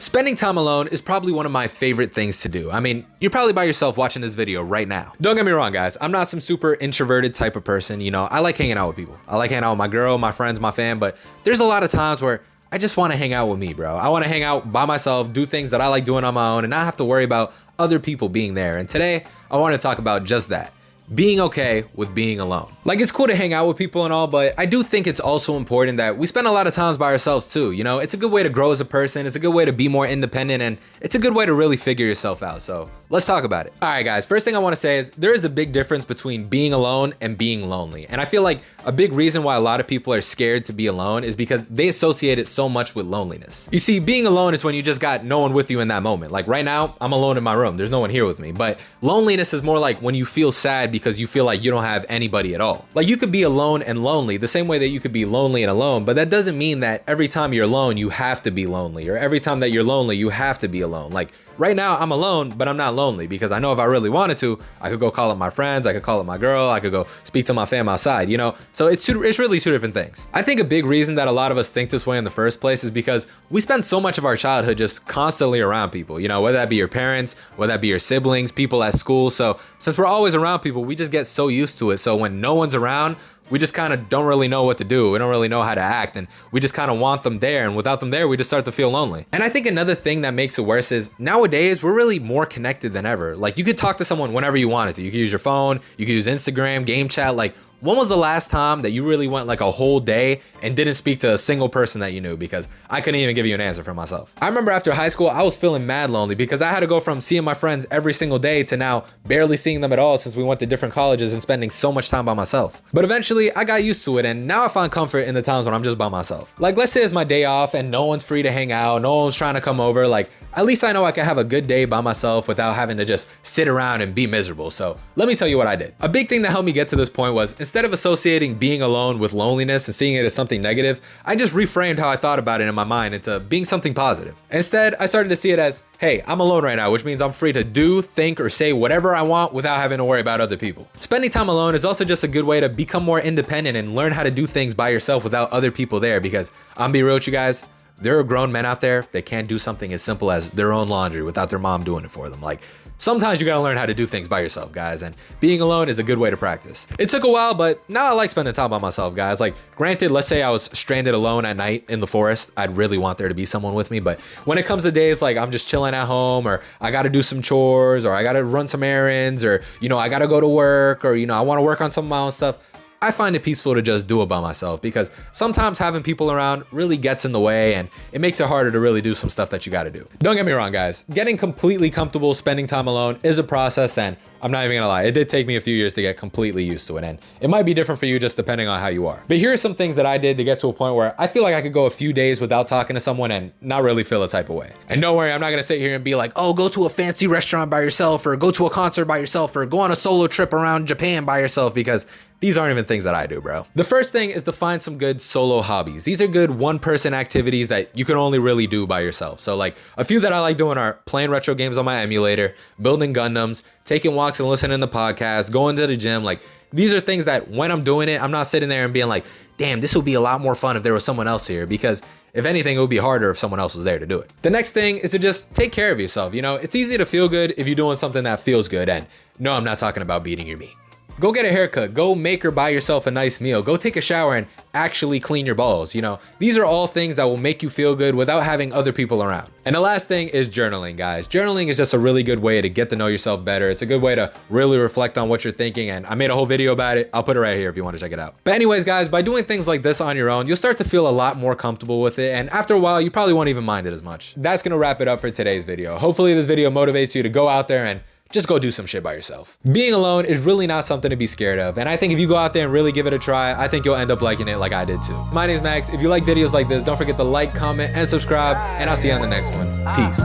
Spending time alone is probably one of my favorite things to do. I mean, you're probably by yourself watching this video right now. Don't get me wrong, guys. I'm not some super introverted type of person. You know, I like hanging out with people. I like hanging out with my girl, my friends, my fam, but there's a lot of times where I just want to hang out with me, bro. I want to hang out by myself, do things that I like doing on my own, and not have to worry about other people being there. And today, I want to talk about just that. Being okay with being alone. Like, it's cool to hang out with people and all, but I do think it's also important that we spend a lot of times by ourselves too. You know, it's a good way to grow as a person. It's a good way to be more independent, and it's a good way to really figure yourself out. So let's talk about it. All right, guys, first thing I want to say is there is a big difference between being alone and being lonely. And I feel like a big reason why a lot of people are scared to be alone is because they associate it so much with loneliness. You see, being alone is when you just got no one with you in that moment. Like right now, I'm alone in my room. There's no one here with me. But loneliness is more like when you feel sad because you feel like you don't have anybody at all. Like, you could be alone and lonely the same way that you could be lonely and alone, but that doesn't mean that every time you're alone, you have to be lonely, or every time that you're lonely, you have to be alone. Like, right now, I'm alone, but I'm not lonely because I know if I really wanted to, I could go call up my friends, I could call up my girl, I could go speak to my fam outside, you know? So it's really two different things. I think a big reason that a lot of us think this way in the first place is because we spend so much of our childhood just constantly around people, you know, whether that be your parents, whether that be your siblings, people at school. So since we're always around people, we just get so used to it. So when no one's around, we just kind of don't really know what to do. We don't really know how to act, and we just kind of want them there, and without them there, we just start to feel lonely. And I think another thing that makes it worse is nowadays, we're really more connected than ever. Like, you could talk to someone whenever you wanted to. You could use your phone, you could use Instagram, game chat. Like, when was the last time that you really went like a whole day and didn't speak to a single person that you knew? Because I couldn't even give you an answer for myself. I remember after high school, I was feeling mad lonely because I had to go from seeing my friends every single day to now barely seeing them at all since we went to different colleges and spending so much time by myself. But eventually I got used to it, and now I find comfort in the times when I'm just by myself. Like, let's say it's my day off and no one's free to hang out, no one's trying to come over. Like, at least I know I can have a good day by myself without having to just sit around and be miserable. So let me tell you what I did. A big thing that helped me get to this point was, instead of associating being alone with loneliness and seeing it as something negative, I just reframed how I thought about it in my mind into being something positive. Instead, I started to see it as, hey, I'm alone right now, which means I'm free to do, think, or say whatever I want without having to worry about other people. Spending time alone is also just a good way to become more independent and learn how to do things by yourself without other people there, because I'm be real with you guys, there are grown men out there that can't do something as simple as their own laundry without their mom doing it for them. Like, sometimes you gotta learn how to do things by yourself, guys, and being alone is a good way to practice. It took a while, but now I like spending time by myself, guys. Like, granted, let's say I was stranded alone at night in the forest, I'd really want there to be someone with me, but when it comes to days like I'm just chilling at home, or I gotta do some chores, or I gotta run some errands, or, you know, I gotta go to work, or, you know, I wanna work on some of my own stuff, I find it peaceful to just do it by myself, because sometimes having people around really gets in the way, and it makes it harder to really do some stuff that you gotta do. Don't get me wrong, guys. Getting completely comfortable spending time alone is a process, and I'm not even gonna lie, it did take me a few years to get completely used to it, and it might be different for you just depending on how you are. But here are some things that I did to get to a point where I feel like I could go a few days without talking to someone and not really feel a type of way. And don't worry, I'm not gonna sit here and be like, oh, go to a fancy restaurant by yourself, or go to a concert by yourself, or go on a solo trip around Japan by yourself, because these aren't even things that I do, bro. The first thing is to find some good solo hobbies. These are good one-person activities that you can only really do by yourself. So like, a few that I like doing are playing retro games on my emulator, building Gundams, taking walks and listening to podcasts, going to the gym. Like, these are things that when I'm doing it, I'm not sitting there and being like, damn, this would be a lot more fun if there was someone else here, because if anything, it would be harder if someone else was there to do it. The next thing is to just take care of yourself. You know, it's easy to feel good if you're doing something that feels good. And no, I'm not talking about beating your meat. Go get a haircut, go make or buy yourself a nice meal, go take a shower and actually clean your balls. You know, these are all things that will make you feel good without having other people around. And the last thing is journaling, guys. Journaling is just a really good way to get to know yourself better. It's a good way to really reflect on what you're thinking, and I made a whole video about it. I'll put it right here if you want to check it out. But anyways, guys, by doing things like this on your own, you'll start to feel a lot more comfortable with it, and after a while, you probably won't even mind it as much. That's gonna wrap it up for today's video. Hopefully this video motivates you to go out there and just go do some shit by yourself. Being alone is really not something to be scared of, and I think if you go out there and really give it a try, I think you'll end up liking it like I did too. My name's Max. If you like videos like this, don't forget to like, comment, and subscribe, and I'll see you on the next one. Peace.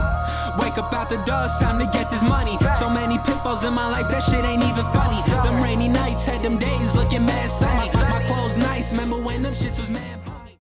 Wake up out the door, it's time to get this money. So many pitfalls in my life, that shit ain't even funny. Them rainy nights had them days looking mad sunny. My clothes nice, remember when them shits was mad